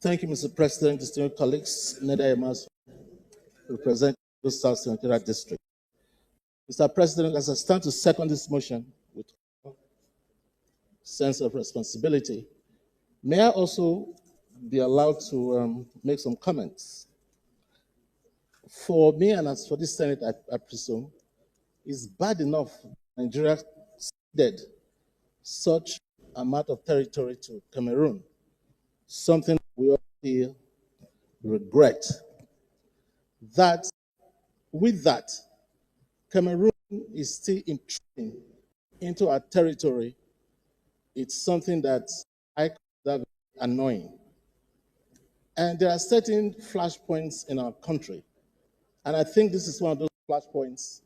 Thank you, Mr. President, distinguished colleagues, Nigerians representing the South Central District. Mr. President, as I stand to second this motion with sense of responsibility, may I also be allowed to make some comments? For me, and as for this Senate, I presume, it's bad enough Nigeria ceded such amount of territory to Cameroon, something we all feel regret. That with that, Cameroon is still intruding into our territory. It's something that I consider annoying. And there are certain flashpoints in our country. And I think this is one of those flashpoints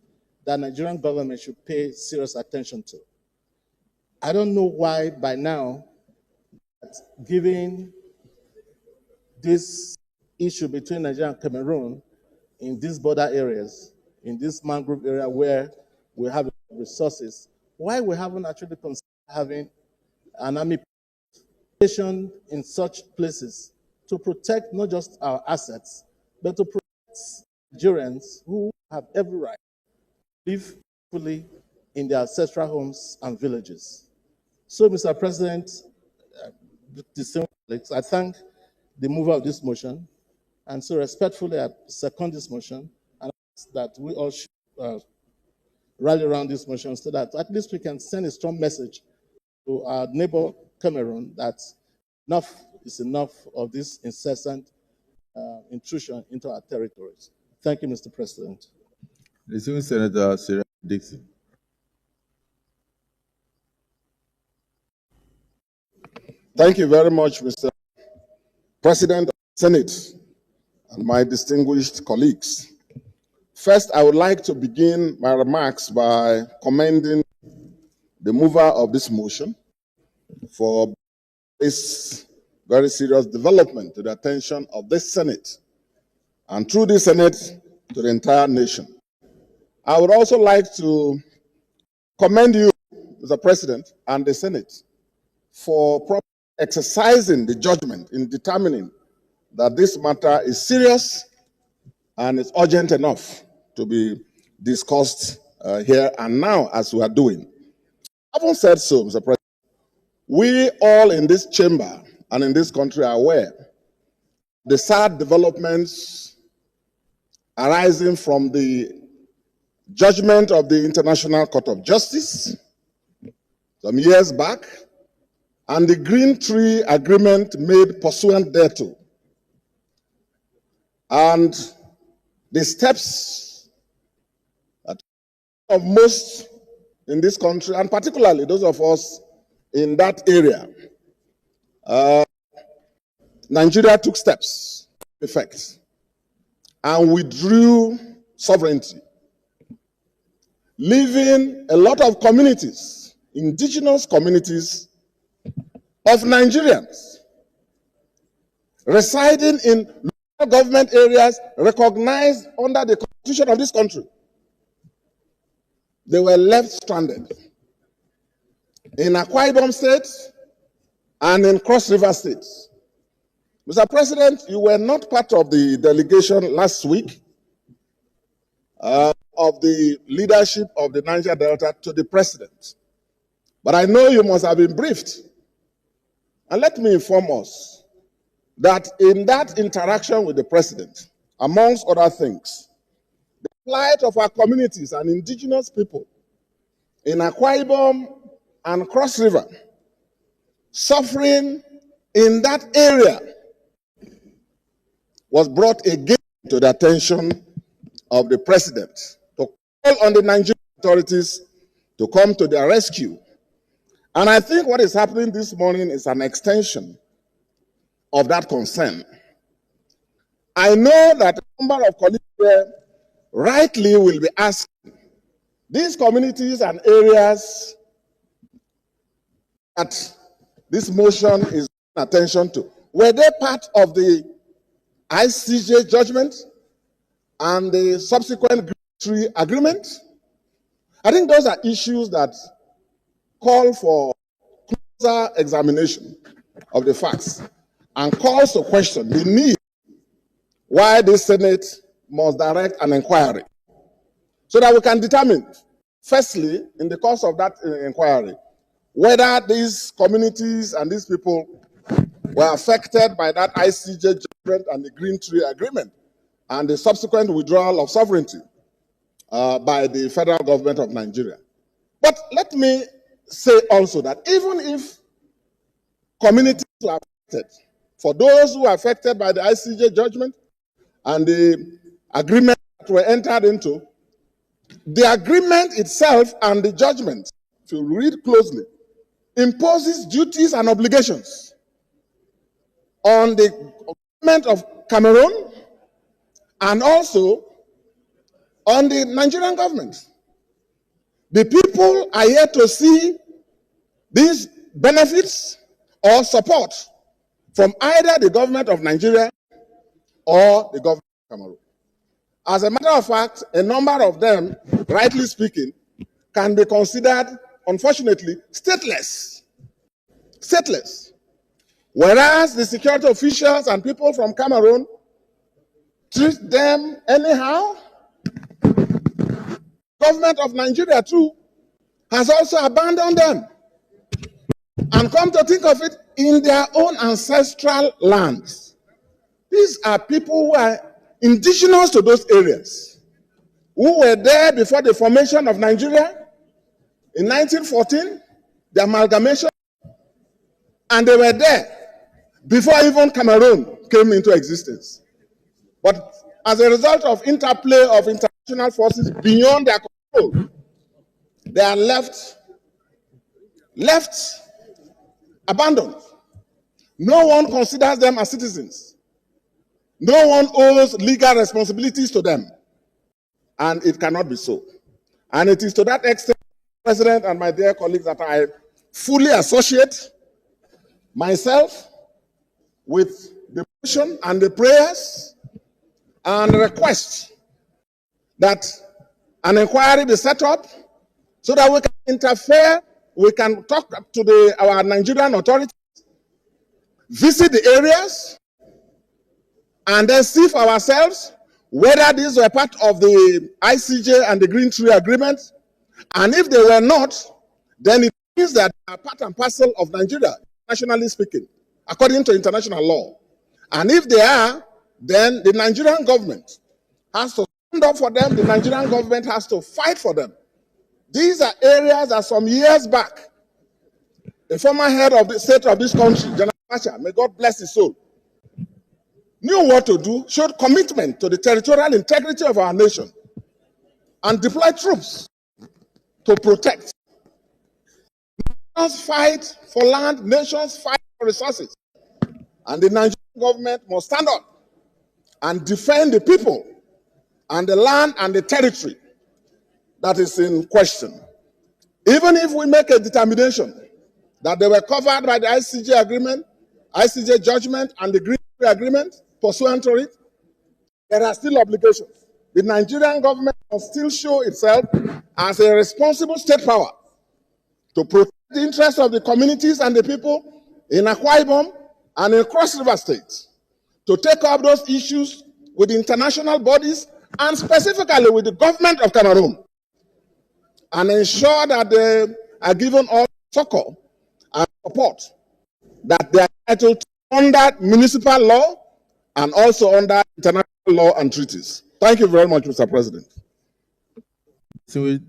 that Nigerian government should pay serious attention to. I don't know why by now, given this issue between Nigeria and Cameroon in these border areas, in this mangrove area where we have resources, why we haven't actually considered having an army station in such places to protect not just our assets, but to protect Nigerians who have every right to live fully in their ancestral homes and villages. So, Mr. President, I thank the mover of this motion, and so respectfully I second this motion, and ask that we all should rally around this motion so that at least we can send a strong message to our neighbor Cameroon that enough is enough of this incessant intrusion into our territories. Thank you, Mr. President. Receiving Senator Sarah Dixon. Thank you very much, Mr. President of the Senate and my distinguished colleagues. First, I would like to begin my remarks by commending the mover of this motion for this very serious development to the attention of this Senate, and through this Senate to the entire nation. I would also like to commend you, Mr. President, and the Senate for properly exercising the judgment in determining that this matter is serious and it's urgent enough to be discussed here and now as we are doing. Having said so, Mr. President, we all in this chamber and in this country are aware the sad developments arising from the judgment of the International Court of Justice some years back and the Green Tree Agreement made pursuant thereto, and the steps that of most in this country, and particularly those of us in that area, Nigeria took steps in effect and withdrew sovereignty, leaving a lot of communities, indigenous communities of Nigerians residing in local government areas recognized under the constitution of this country. They were left stranded in Akwa Ibom State and in Cross River State. Mr. President, you were not part of the delegation last week of the leadership of the Niger Delta to the president. But I know you must have been briefed. And let me inform us that in that interaction with the president, amongst other things, the plight of our communities and indigenous people in Akwa Ibom and Cross River suffering in that area was brought again to the attention of the president to call on the Nigerian authorities to come to their rescue. And I think what is happening this morning is an extension of that concern. I know that a number of colleagues here rightly will be asking, these communities and areas that this motion is paying attention to, were they part of the ICJ judgment and the subsequent Green Tree Agreement? I think those are issues that call for closer examination. of the facts and calls to question the need why the Senate must direct an inquiry so that we can determine, firstly, in the course of that inquiry, whether these communities and these people were affected by that ICJ judgment and the Green Tree Agreement and the subsequent withdrawal of sovereignty by the federal government of Nigeria. But let me say also that even if communities were affected, for those who are affected by the ICJ judgment and the agreement that were entered into, the agreement itself and the judgment, if you read closely, imposes duties and obligations on the government of Cameroon and also on the Nigerian government. The people are here to see these benefits or support from either the government of Nigeria or the government of Cameroon. As a matter of fact, a number of them, rightly speaking, can be considered, unfortunately, stateless. Stateless. Whereas the security officials and people from Cameroon treat them anyhow. The government of Nigeria, too, has also abandoned them. And come to think of it, in their own ancestral lands. These are people who are indigenous to those areas, who were there before the formation of Nigeria in 1914, the amalgamation, and they were there before even Cameroon came into existence. But as a result of interplay of international forces beyond their control, they are left abandoned. No one considers them as citizens. No one owes legal responsibilities to them. And it cannot be so. And it is to that extent, President and my dear colleagues, that I fully associate myself with the motion and the prayers and request that an inquiry be set up so that we can interfere, we can talk to our Nigerian authorities, visit the areas, and then see for ourselves whether these were part of the ICJ and the Green Tree Agreement. And if they were not, then it means that they are part and parcel of Nigeria, nationally speaking, according to international law. And if they are, then the Nigerian government has to stand up for them. The Nigerian government has to fight for them. These are areas that some years back, the former head of the state of this country, General Abacha, may God bless his soul, knew what to do, showed commitment to the territorial integrity of our nation, and deployed troops to protect. Nations fight for land, nations fight for resources. And the Nigerian government must stand up and defend the people and the land and the territory that is in question. Even if we make a determination that they were covered by the ICJ agreement, ICJ judgment, and the Green Tree Agreement pursuant to it, there are still obligations. The Nigerian government must still show itself as a responsible state power to protect the interests of the communities and the people in Akwa Ibom and in Cross River states, to take up those issues with international bodies and specifically with the government of Cameroon, and ensure that they are given all succor and support that they are entitled to under municipal law and also under international law and treaties. Thank you very much, Mr. President.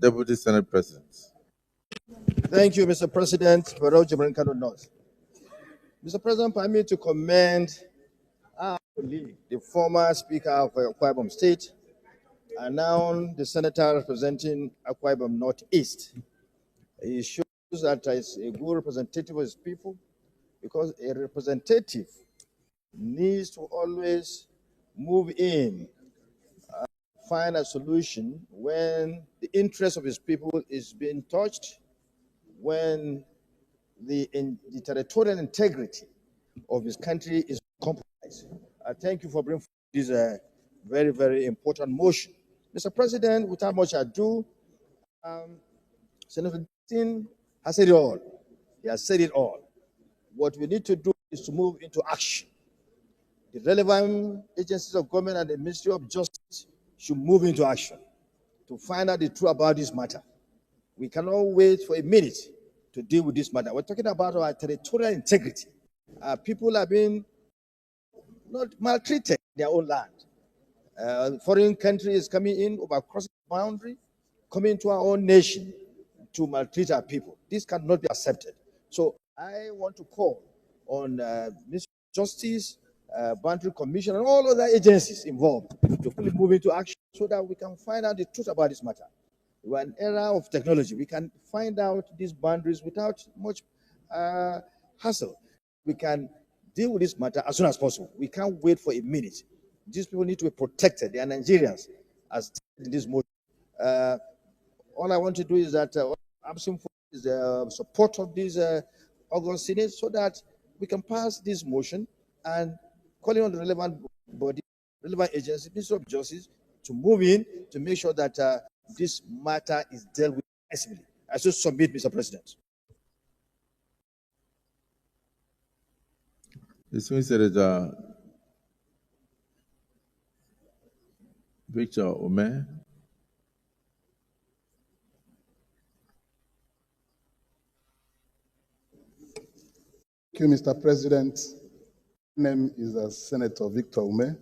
Deputy Senate President. Thank you, Mr. President, for Kano North. Mr. President, permit me to commend our colleague, the former Speaker of Akwa Ibom State, and now the Senator representing Akwa Ibom Northeast. He shows that he's a good representative of his people, because a representative needs to always move in, find a solution when the interest of his people is being touched, when the territorial integrity of his country is compromised. I thank you for bringing this very, very important motion. Mr. President, without much ado, Senator Dixon has said it all. He has said it all. What we need to do is to move into action. The relevant agencies of government and the Ministry of Justice should move into action to find out the truth about this matter. We cannot wait for a minute to deal with this matter. We're talking about our territorial integrity. People are being not maltreated in their own land. Foreign countries coming in, overcrossing the boundary, coming to our own nation to maltreat our people. This cannot be accepted. So I want to call on Ministry of Justice, Boundary Commission, and all other agencies involved to fully move into action so that we can find out the truth about this matter. We're in an era of technology. We can find out these boundaries without much hassle. We can deal with this matter as soon as possible. We can't wait for a minute. These people need to be protected. They are Nigerians, as in this motion. All I want to do is that I'm asking for the support of this August Senate so that we can pass this motion and calling on the relevant body, relevant agency, Ministry of Justice, to move in to make sure that this matter is dealt with peacefully. I should submit, Mr. President. Distinguished Senator Victor Omer. Thank you, Mr. President. My name is Senator Victor Ume.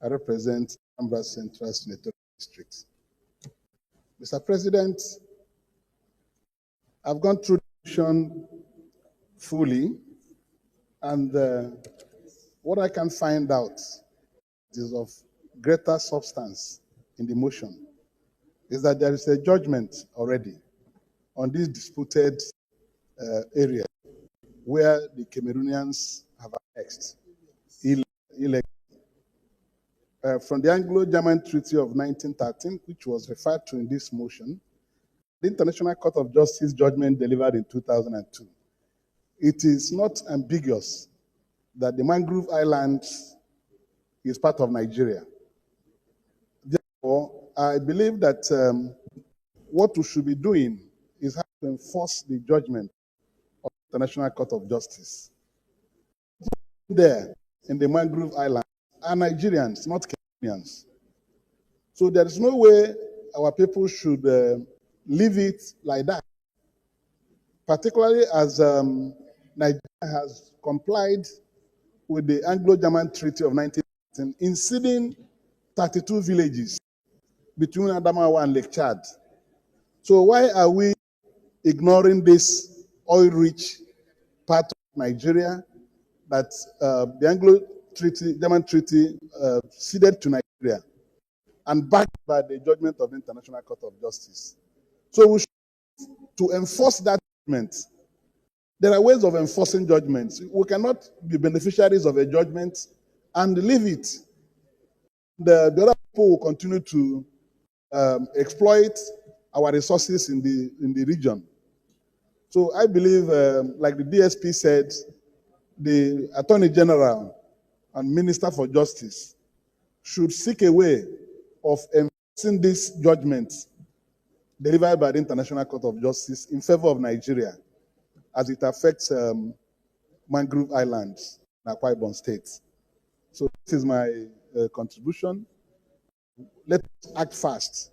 I represent Anambra Central Senatorial District. Mr. President, I've gone through the motion fully, and what I can find out is of greater substance in the motion is that there is a judgment already on this disputed area where the Cameroonians have annexed illegally. From the Anglo-German Treaty of 1913, which was referred to in this motion, the International Court of Justice judgment delivered in 2002. It is not ambiguous that the Mangrove Islands is part of Nigeria. Therefore, I believe that what we should be doing is how to enforce the judgment of the International Court of Justice. There, in the Mangrove Islands, are Nigerians, not Kenyans. So there is no way our people should leave it like that, particularly as Nigeria has complied with the Anglo-German Treaty of 1913 in ceding 32 villages between Adamawa and Lake Chad. So why are we ignoring this oil-rich part of Nigeria that the Anglo-German Treaty ceded to Nigeria and backed by the judgment of the International Court of Justice? So we should, to enforce that judgment, there are ways of enforcing judgments. We cannot be beneficiaries of a judgment and leave it. The other people will continue to exploit our resources in the region. So I believe, like the DSP said, the Attorney General and Minister for Justice should seek a way of enforcing this judgment delivered by the International Court of Justice in favor of Nigeria as it affects Mangrove Islands in Akwa Ibom State. So this is my contribution. Let us act fast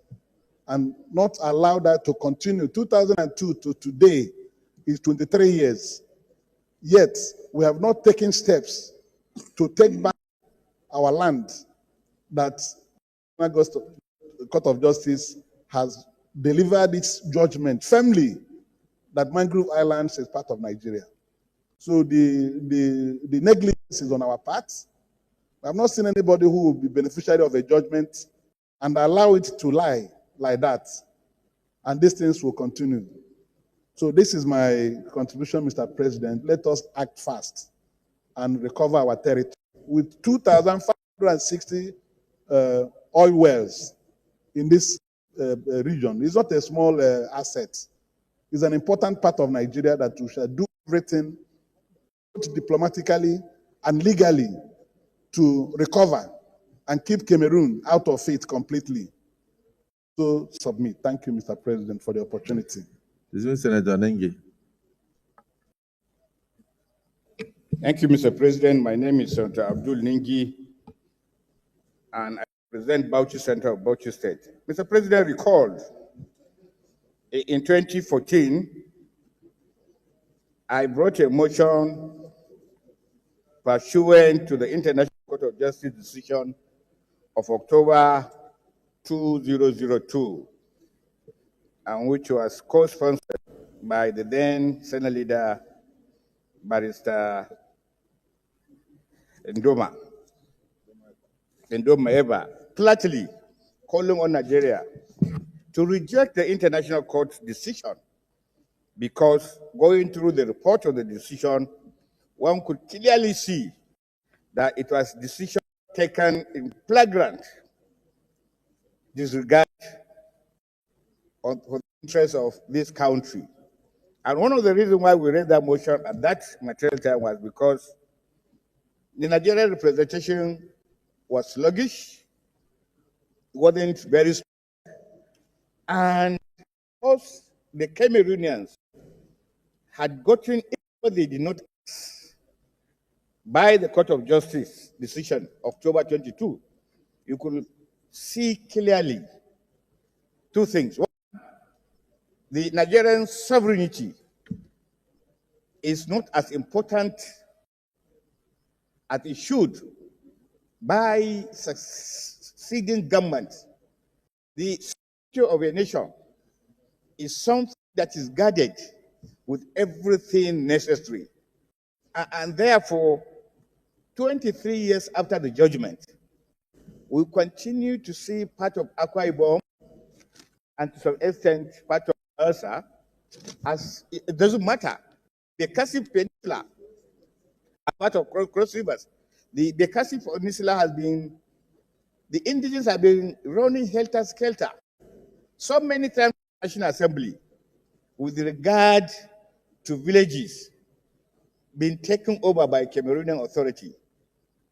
and not allow that to continue. 2002 to today is 23 years. Yet, we have not taken steps to take back our land that the Court of Justice has delivered its judgment firmly that Mangrove Islands is part of Nigeria. So the negligence is on our part. I have not seen anybody who will be beneficiary of a judgment and allow it to lie like that. And these things will continue. So this is my contribution, Mr. President. Let us act fast and recover our territory. With 2,560 oil wells in this region, it's not a small asset. It's an important part of Nigeria that we shall do everything both diplomatically and legally to recover and keep Cameroon out of it completely. So submit. Thank you, Mr. President, for the opportunity. Distinguished Senator Nenge. Thank you, Mr. President. My name is Dr. Abdul Ningi, and I represent Bauchi Center of Bauchi State. Mr. President recalled in 2014, I brought a motion pursuant to the International Court of Justice decision of October 2002, and which was co-sponsored by the then Senate leader, Barrister Ndoma Eva, flatly calling on Nigeria to reject the International Court's decision, because going through the report of the decision, one could clearly see that it was a decision taken in flagrant disregard for the interests of this country. And one of the reasons why we raised that motion at that material time was because the Nigerian representation was sluggish, wasn't very strong, and because the Cameroonians had gotten what they did not ask by the Court of Justice decision, October 22, you could see clearly two things. One, the Nigerian sovereignty is not as important as it should by succeeding governments. The sovereignty of a nation is something that is guarded with everything necessary. And therefore, 23 years after the judgment, we continue to see part of Akwa Ibom and to some extent part of Elsa as it doesn't matter. The Bassey Peninsula, a part of Cross Rivers, the Bassey Peninsula has been, the indigenous have been running helter-skelter. So many times in the National Assembly, with regard to villages being taken over by Cameroonian authority.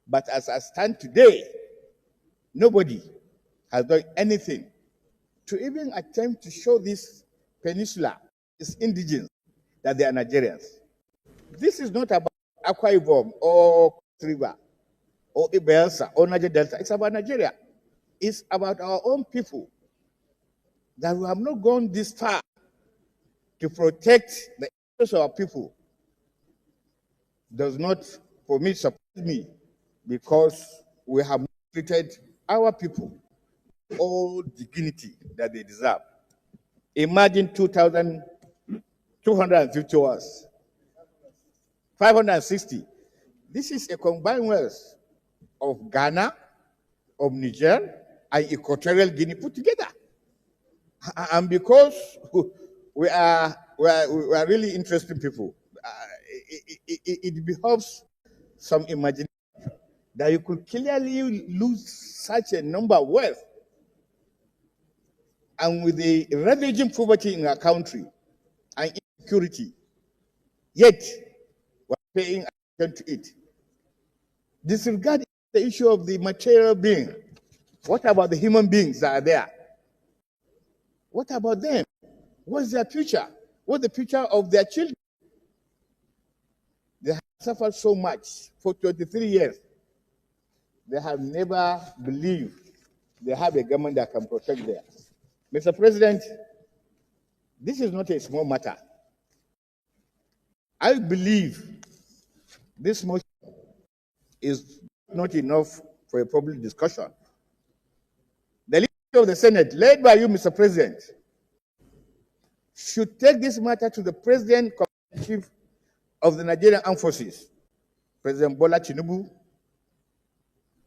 But as I stand today, nobody has done anything to even attempt to show this peninsula, its indigenous, that they are Nigerians. This is not about Akwa Ibom or River or Ibelsa or Niger Delta. It's about Nigeria. It's about our own people, that we have not gone this far to protect the interests of our people. Does not, for me, surprise me, because we have treated our people with all dignity that they deserve. Imagine 2,250 hours, 560. This is a combined wealth of Ghana, of Niger, and Equatorial Guinea put together. And because we are really interesting people, it behoves some imagination that you could clearly lose such a number of wealth. And with the ravaging poverty in our country and insecurity, yet we're paying attention to it. Disregarding the issue of the material being, what about the human beings that are there? What about them? What's their future? What's the future of their children? They have suffered so much for 23 years. They have never believed they have a government that can protect them. Mr. President, this is not a small matter. I believe this motion is not enough for a public discussion. The leadership of the Senate, led by you, Mr. President, should take this matter to the President Chief of the Nigerian Armed Forces, President Bola Tinubu.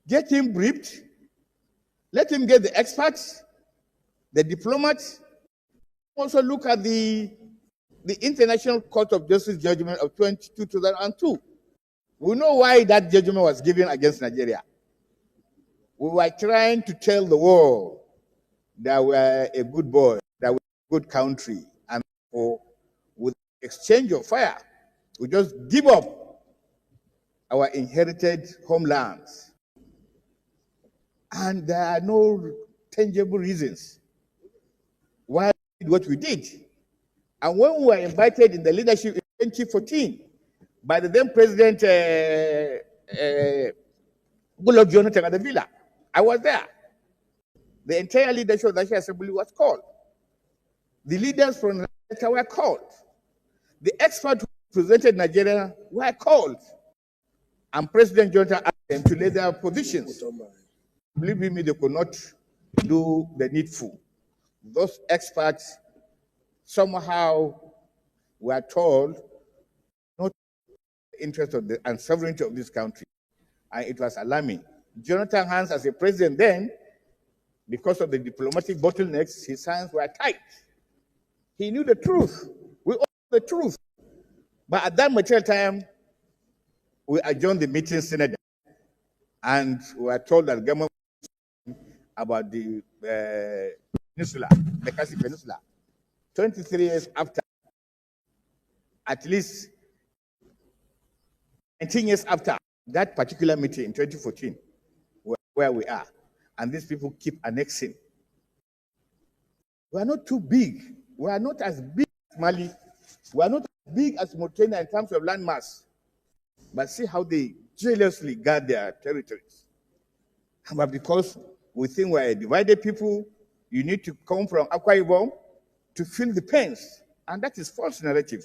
Get him briefed. Let him get the experts, the diplomats. Also look at the International Court of Justice judgment of 2002. We know why that judgment was given against Nigeria. We were trying to tell the world that we are a good boy, that we are a good country, and with exchange of fire, we just give up our inherited homelands. And there are no tangible reasons why we did what we did. And when we were invited in the leadership in 2014, by the then President Goodluck Jonathan at the villa. I was there. The entire leadership of the National Assembly was called. The leaders from Nigeria were called. The experts who presented Nigeria were called. And President Jonathan asked them to lay their positions. Believe me, they could not do the needful. Those experts somehow were told not the interest of the and sovereignty of this country. And it was alarming. Jonathan's hands as a president then, because of the diplomatic bottlenecks, his hands were tight. He knew the truth. We all knew the truth. But at that material time, we adjourned the meeting, Senator, and we were told that the government about the peninsula, the Bassey Peninsula. 23 years after, at least 19 years after that particular meeting in 2014, where we are, and these people keep annexing. We are not too big. We are not as big as Mali. We are not as big as Mauritania in terms of landmass. But see how they jealously guard their territories. But because we think we're a divided people, you need to come from Akwa Ibom to feel the pains. And that is false narrative.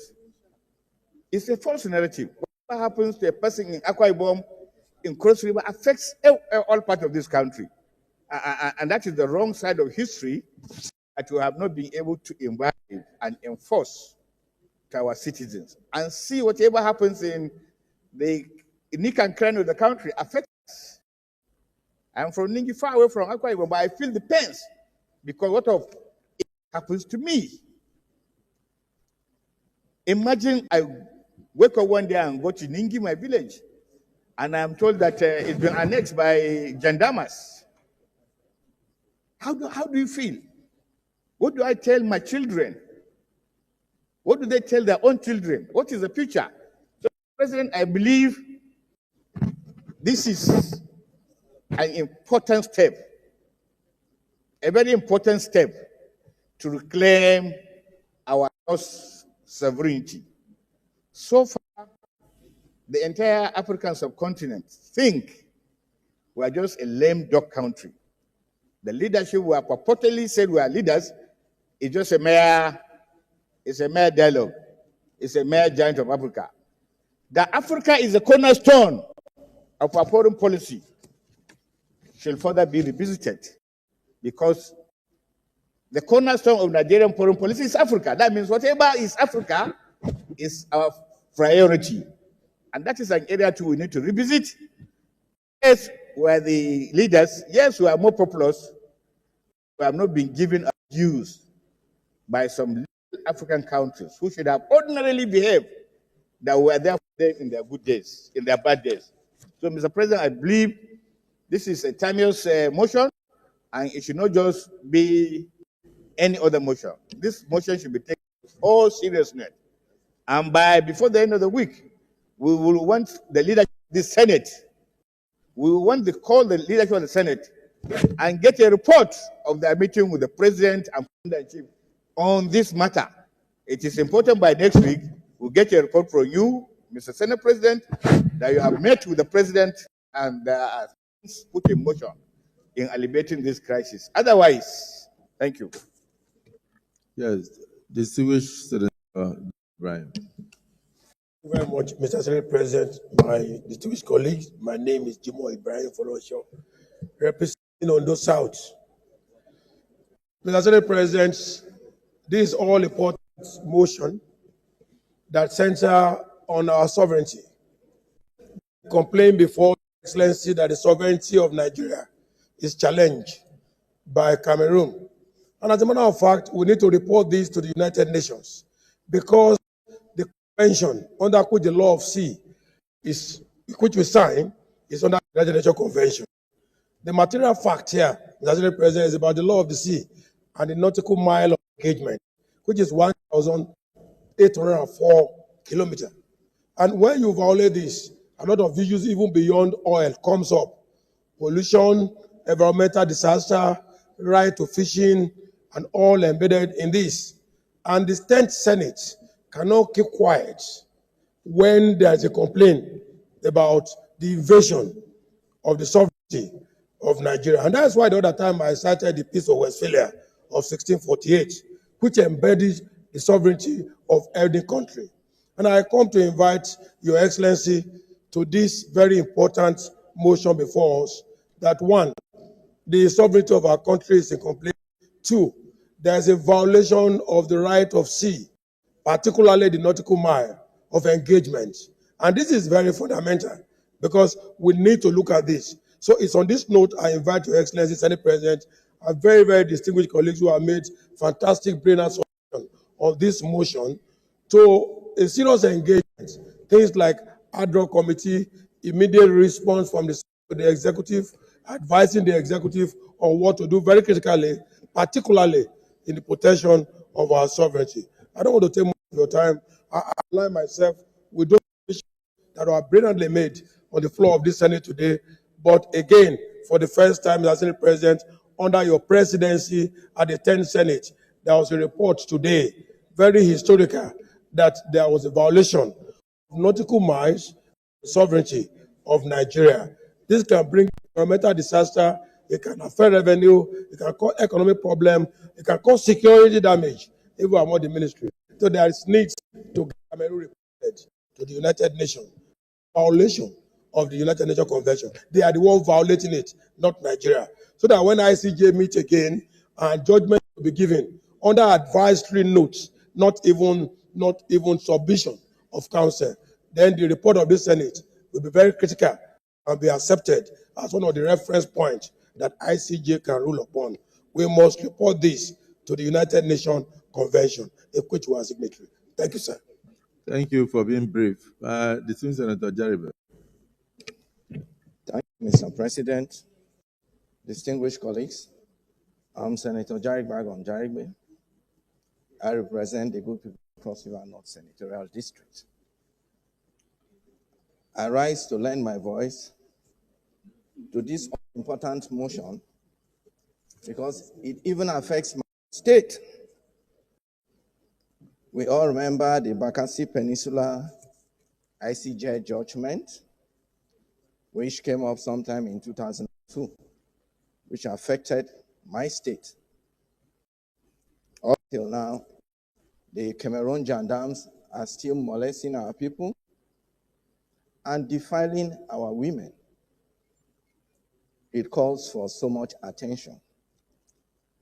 It's a false narrative. What happens to a person in Akwa Ibom, in Cross River, affects all parts of this country. And that is the wrong side of history that we have not been able to imbibe and enforce to our citizens. And see whatever happens in the nick and cranny of the country affects us. I'm from Ningi, far away from Akwa Ibom, but I feel the pains because what of it happens to me. Imagine I wake up one day and go to Ningi, my village, and I'm told that it's been annexed by gendarmes. How do you feel? What do I tell my children? What do they tell their own children? What is the future? So, President, I believe this is an important step, a very important step to reclaim our lost sovereignty. So far, the entire African subcontinent think we are just a lame duck country. The leadership who are purportedly said we are leaders is just a mere dialogue. It's a mere giant of Africa. That Africa is a cornerstone of our foreign policy shall further be revisited because the cornerstone of Nigerian foreign policy is Africa. That means whatever is Africa is our priority. And that is an area too we need to revisit. Yes, we are the leaders. Yes, we are more populous. We have not been given abuse by some African countries who should have ordinarily behaved that we were there for them in their good days, in their bad days. So, Mr. President, I believe this is a timeless motion, and it should not just be any other motion. This motion should be taken with all seriousness. And before the end of the week, we will want the leadership of the Senate. We will want to call the leadership of the Senate and get a report of their meeting with the President and Commander-in-Chief on this matter. It is important by next week we'll get a report from you, Mr. Senate President, that you have met with the President and put in motion in alleviating this crisis. Otherwise, thank you. Yes, distinguished Senator Brian. Thank you very much, Mr. Senate President, my distinguished colleagues. My name is Jimo Ibrahim Folosho, representing Ondo South. Mr. Senate President, this is all important motion that center on our sovereignty. Complain before Excellency that the sovereignty of Nigeria is challenged by Cameroon. And as a matter of fact, we need to report this to the United Nations because the convention under which the law of sea is, which we sign, is under the United Nations Convention. The material fact here, Mr. President, is about the law of the sea and the nautical mile of engagement, which is 1,804 kilometers. And when you violate this, a lot of issues even beyond oil comes up. Pollution, environmental disaster, right to fishing, and all embedded in this. And the 10th Senate cannot keep quiet when there's a complaint about the invasion of the sovereignty of Nigeria. And that's why the other time I cited the Peace of Westphalia of 1648, which embodies the sovereignty of every country. And I come to invite Your Excellency to this very important motion before us, that one, the sovereignty of our country is in complaint. Two, there's a violation of the right of sea, particularly the nautical mile of engagement. And this is very fundamental because we need to look at this. So it's on this note I invite Your Excellency, Senate President, and very, very distinguished colleagues who have made fantastic brilliant solution of this motion to a serious engagement. Things like ad hoc committee, immediate response from the executive, advising the executive on what to do very critically, particularly in the protection of our sovereignty. I don't want to take much of your time. I align myself with those issues that are brilliantly made on the floor of this Senate today. But again, for the first time as Senate President, under your presidency at the 10th Senate, there was a report today, very historical, that there was a violation of nautical miles sovereignty of Nigeria. This can bring environmental disaster, it can affect revenue, it can cause economic problem, it can cause security damage, even among the ministry. So there is need to get Cameroon reported to the United Nations. Violation of the United Nations Convention. They are the ones violating it, not Nigeria. So that when ICJ meets again and judgment will be given under advisory notes, not even submission of counsel, then the report of the Senate will be very critical and be accepted as one of the reference points that ICJ can rule upon. We must report this to the United Nations Convention, of which we are signatory. Thank you, sir. Thank you for being brief. Distinguished Senator Jaribe. Thank you, Mr. President. Distinguished colleagues, I'm Senator Jarigbe. I represent the good people of Cross River North Senatorial District. I rise to lend my voice to this important motion because it even affects my state. We all remember the Bassey Peninsula ICJ judgment, which came up sometime in 2002, which affected my state. Up till now, the Cameroon gendarmes are still molesting our people and defiling our women. It calls for so much attention.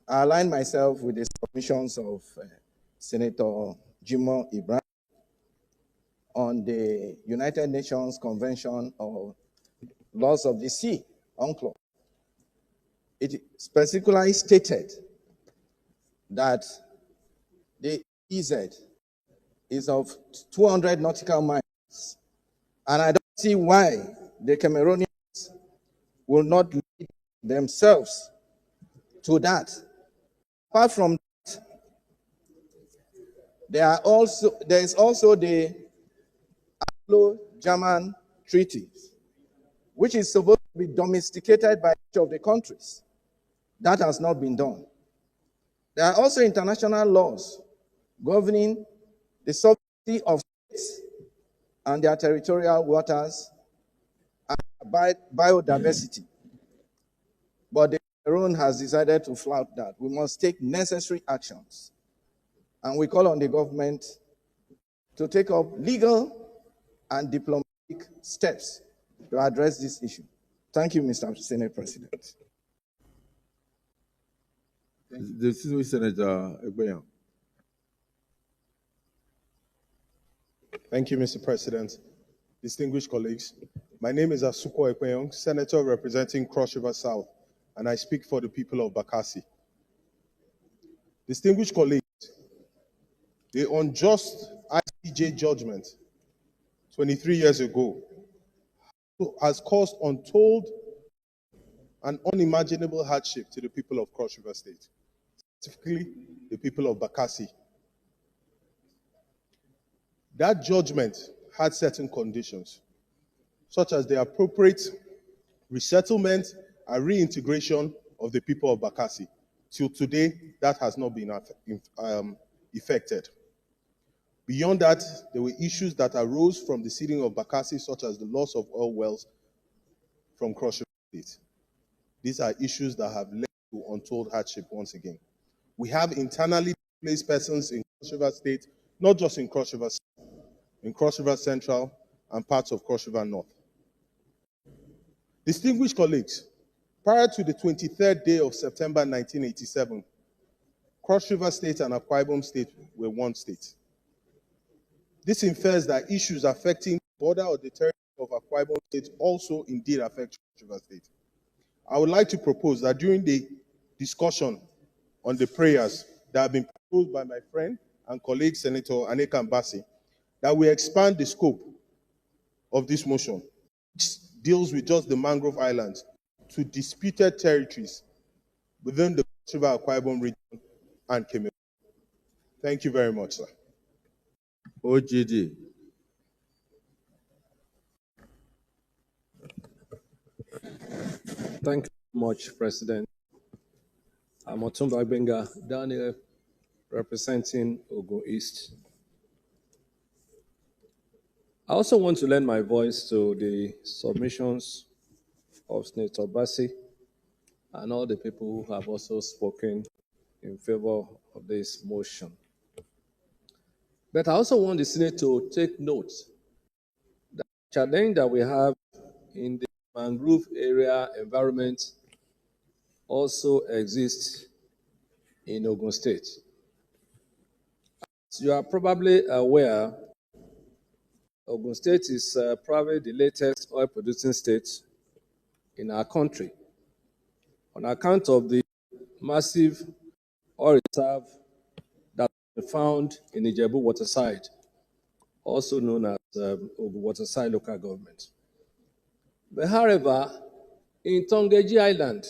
I align myself with the submissions of Senator Jimoh Ibrahim on the United Nations Convention on Laws of the Sea, UNCLOS. It specifically stated that the EZ is of 200 nautical miles, and I don't see why the Cameroonians will not lead themselves to that. Apart from that, there is also the Anglo-German Treaty, which is supposed to be domesticated by each of the countries. That has not been done. There are also international laws governing the sovereignty of states and their territorial waters and biodiversity. But the Cameroon has decided to flout that. We must take necessary actions. And we call on the government to take up legal and diplomatic steps to address this issue. Thank you, Mr. Senate President. The distinguished Senator Egbeyan. Thank you, Mr. President. Distinguished colleagues, my name is Asuko Ekpenyong, Senator representing Cross River South, and I speak for the people of Bassey. Distinguished colleagues, the unjust ICJ judgment 23 years ago has caused untold and unimaginable hardship to the people of Cross River State, specifically the people of Bassey. That judgment had certain conditions, such as the appropriate resettlement and reintegration of the people of Bassey. Till today, that has not been effected. Beyond that, there were issues that arose from the seeding of Bakassi, such as the loss of oil wells from Cross River State. These are issues that have led to untold hardship once again. We have internally displaced persons in Cross River State, not just in Cross River State, in Cross River Central and parts of Cross River North. Distinguished colleagues, prior to the 23rd day of September 1987, Cross River State and Akwa Ibom State were one state. This infers that issues affecting the border or the territory of Akwa Ibom State also indeed affect Cross River State. I would like to propose that during the discussion on the prayers that have been proposed by my friend and colleague, Senator Aneka Bassey, that we expand the scope of this motion, which deals with just the mangrove islands, to disputed territories within the Cross River Akwa Ibom region and Cameroon. Thank you very much, sir. OGD. Thank you very much, President. I'm Otumba Benga Daniel, representing Ogun East. I also want to lend my voice to the submissions of Senator Bassey and all the people who have also spoken in favor of this motion. But I also want the Senate to take note that the challenge that we have in the mangrove area environment also exists in Ogun State. As you are probably aware, Ogun State is probably the latest oil-producing state in our country on account of the massive oil reserve that is found in Ijebu Waterside, also known as Ogun Waterside Local Government. But however, in Tongeji Island,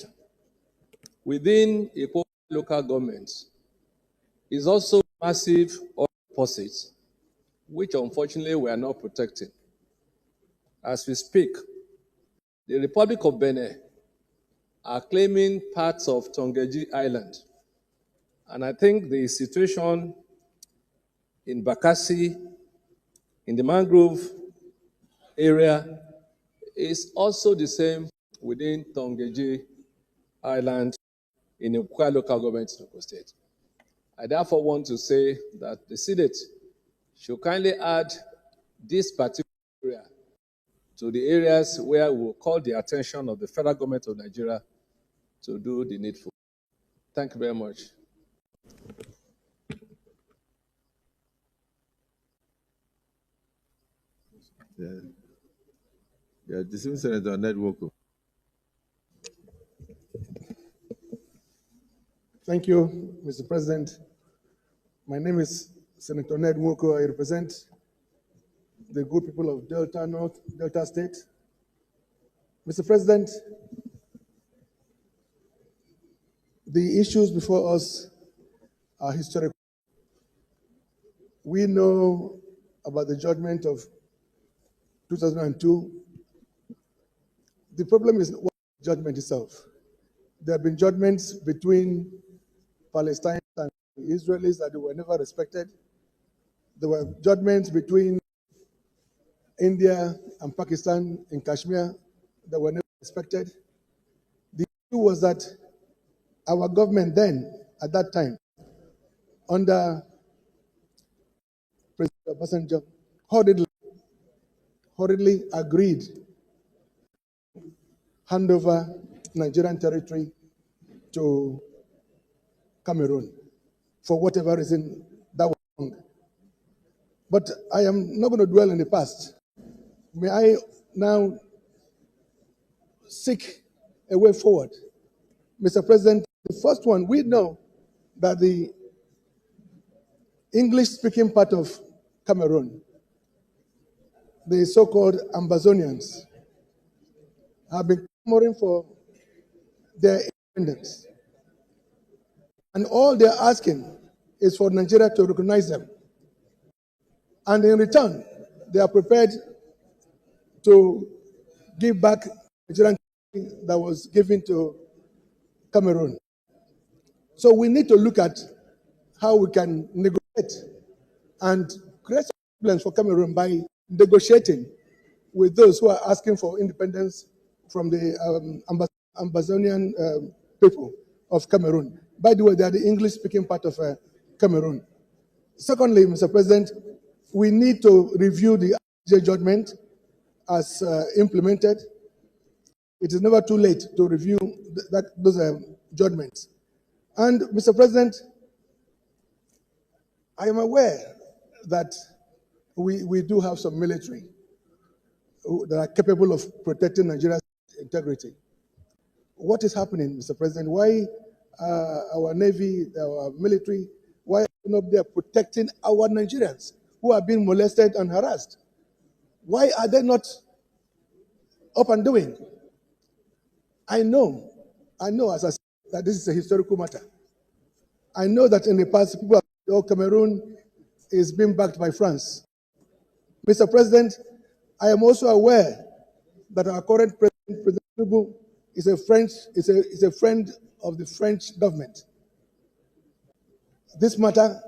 within Ikwo Local Government, is also massive oil deposits, which unfortunately we are not protecting. As we speak, the Republic of Benin are claiming parts of Tongeji Island. And I think the situation in Bakassi, in the mangrove area, is also the same within Tongeji Island in the Ukwa local government in Ogun State. I therefore want to say that the Senate should kindly add this particular area to the areas where we will call the attention of the federal government of Nigeria to do the needful. Thank you very much. Yeah, distinguished Senator Ned Nwoko. Thank you, Mr. President. My name is Senator Ned Nwoko. I represent the good people of Delta North, Delta State. Mr. President, the issues before us are historical. We know about the judgment of 2002. The problem is what the judgment itself. There have been judgments between Palestinians and Israelis that were never respected. There were judgments between India and Pakistan in Kashmir that were never respected. The issue was that our government then, at that time, under President Obasanjo, hurriedly agreed to hand over Nigerian territory to Cameroon for whatever reason that was wrong. But I am not going to dwell in the past. May I now seek a way forward? Mr. President, the first one, we know that the English-speaking part of Cameroon, the so-called Ambazonians, have been clamoring for their independence. And all they're asking is for Nigeria to recognize them. And in return, they are prepared to give back Nigerian territory that was given to Cameroon. So we need to look at how we can negotiate and create problems for Cameroon by negotiating with those who are asking for independence from the Ambazonian people of Cameroon. By the way, they are the English-speaking part of Cameroon. Secondly, Mr. President, we need to review the ICJ judgment as implemented. It is never too late to review those judgments. And Mr. President, I am aware that we do have some military that are capable of protecting Nigeria's integrity. What is happening, Mr. President? Why our Navy, our military, why are they not there protecting our Nigerians who are being molested and harassed? Why are they not up and doing? I know, as I said, that this is a historical matter. I know that in the past, people have said, oh, Cameroon is being backed by France. Mr. President, I am also aware that our current president, President Tinubu, is a friend of the French government. This matter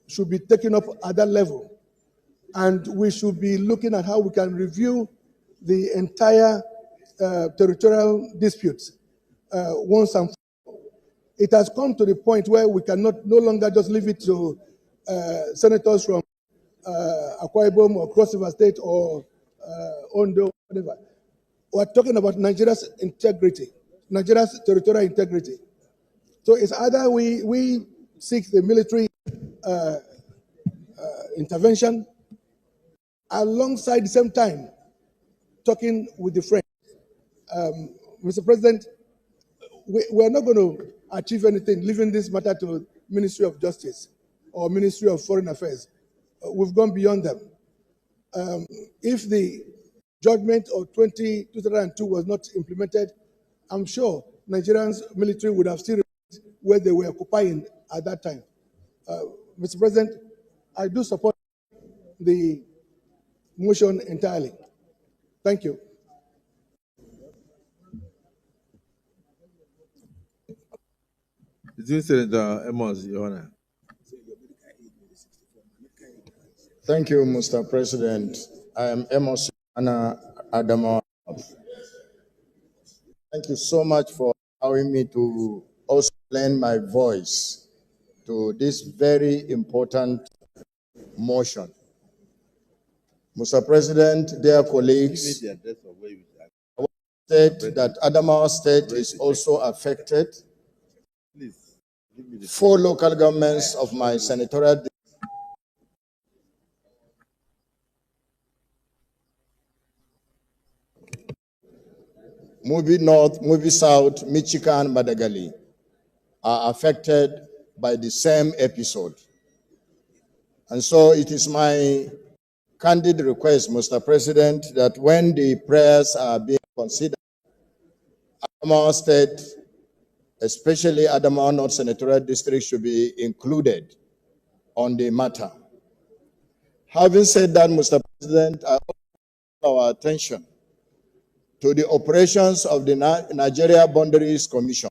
should be taken up at that level, and we should be looking at how we can review the entire territorial disputes once and for all. It has come to the point where we cannot no longer just leave it to senators from Akwa Ibom or Cross River State or Ondo, whatever. We're talking about Nigeria's integrity, Nigeria's territorial integrity. So it's either we seek the military intervention alongside the same time talking with the French. Mr. President, we're not going to achieve anything leaving this matter to Ministry of Justice or Ministry of Foreign Affairs. We've gone beyond them. If the judgment of 2002 was not implemented, I'm sure Nigerians military would have still remained where they were occupying at that time. Mr. President, I do support the motion entirely. Thank you. Senator Amos, Your Honor. Thank you, Mr. President. I am Amos Adama. Thank you so much for allowing me to also lend my voice to this very important motion. Mr. President, dear colleagues, I want to state that Adamawa State is also affected. 4 local governments of my senatorial district, Mubi North, Mubi South, Michigan, and Madagali, are affected by the same episode. And so it is my candid request, Mr. President, that when the prayers are being considered, Adamawa State, especially Adamawa North Senatorial District, should be included on the matter. Having said that, Mr. President, I call our attention to the operations of the Nigeria Boundaries Commission.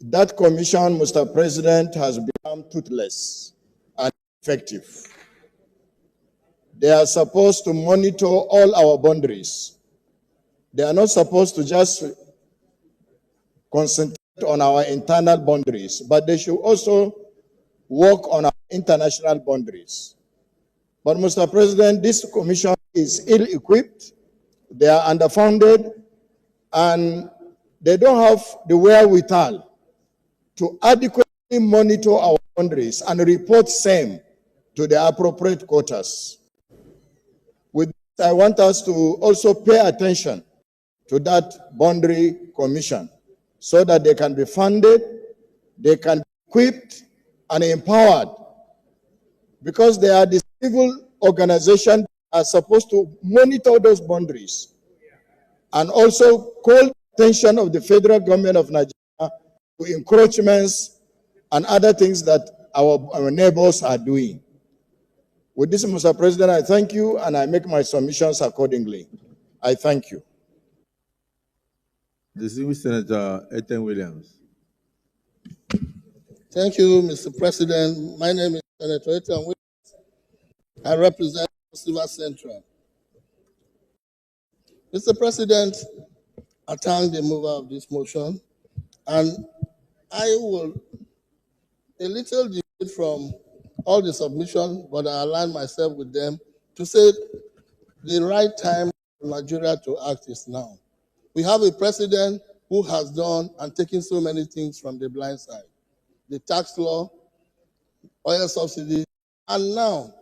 That commission, Mr. President, has become toothless and effective. They are supposed to monitor all our boundaries. They are not supposed to just concentrate on our internal boundaries, but they should also work on our international boundaries. But Mr. President, this commission is ill-equipped, they are underfunded, and they don't have the wherewithal to adequately monitor our boundaries and report same to the appropriate quarters. With this, I want us to also pay attention to that boundary commission so that they can be funded, they can be equipped and empowered, because they are the civil organization that are supposed to monitor those boundaries and also call attention of the federal government of Nigeria to encroachments and other things that our neighbors are doing. With this, Mr. President, I thank you and I make my submissions accordingly. I thank you. Distinguished Senator Ethan Williams. Thank you, Mr. President. My name is Senator Ethan Williams. I represent Silver Central. Mr. President, I thank the mover of this motion, and I will a little deviate from all the submission, but I align myself with them to say the right time for Nigeria to act is now. We have a president who has done and taken so many things from the blind side. The tax law, oil subsidy, and now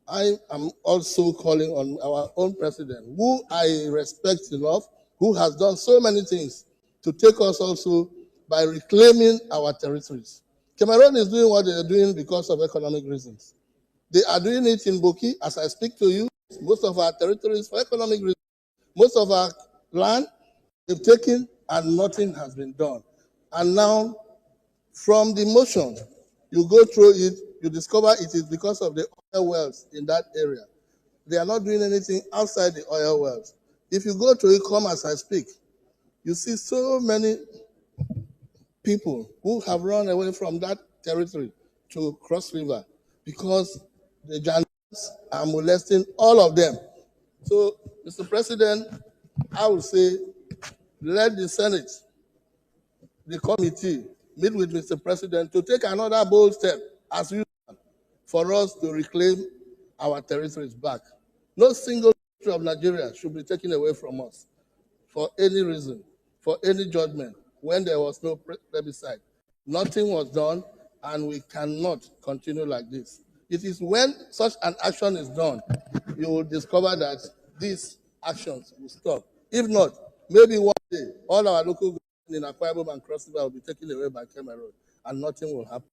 I am also calling on our own president, who I respect enough, who has done so many things to take us also by reclaiming our territories. Cameroon is doing what they are doing because of economic reasons. They are doing it in Boki, as I speak to you, most of our territories for economic reasons. Most of our land they've taken and nothing has been done. And now, from the motion, you go through it, you discover it is because of the oil wells in that area. They are not doing anything outside the oil wells. If you go to Ecom as I speak, you see so many people who have run away from that territory to Cross River because the Janus are molesting all of them. So, Mr. President, I would say let the Senate, the committee, meet with Mr. President to take another bold step as usual for us to reclaim our territories back. No single territory of Nigeria should be taken away from us for any reason, for any judgment, when there was no plebiscite. Nothing was done, and we cannot continue like this. It is when such an action is done, you will discover that these actions will stop. If not, maybe one day, all our local government in Akwa Ibom and Cross River will be taken away by Cameroon, and nothing will happen.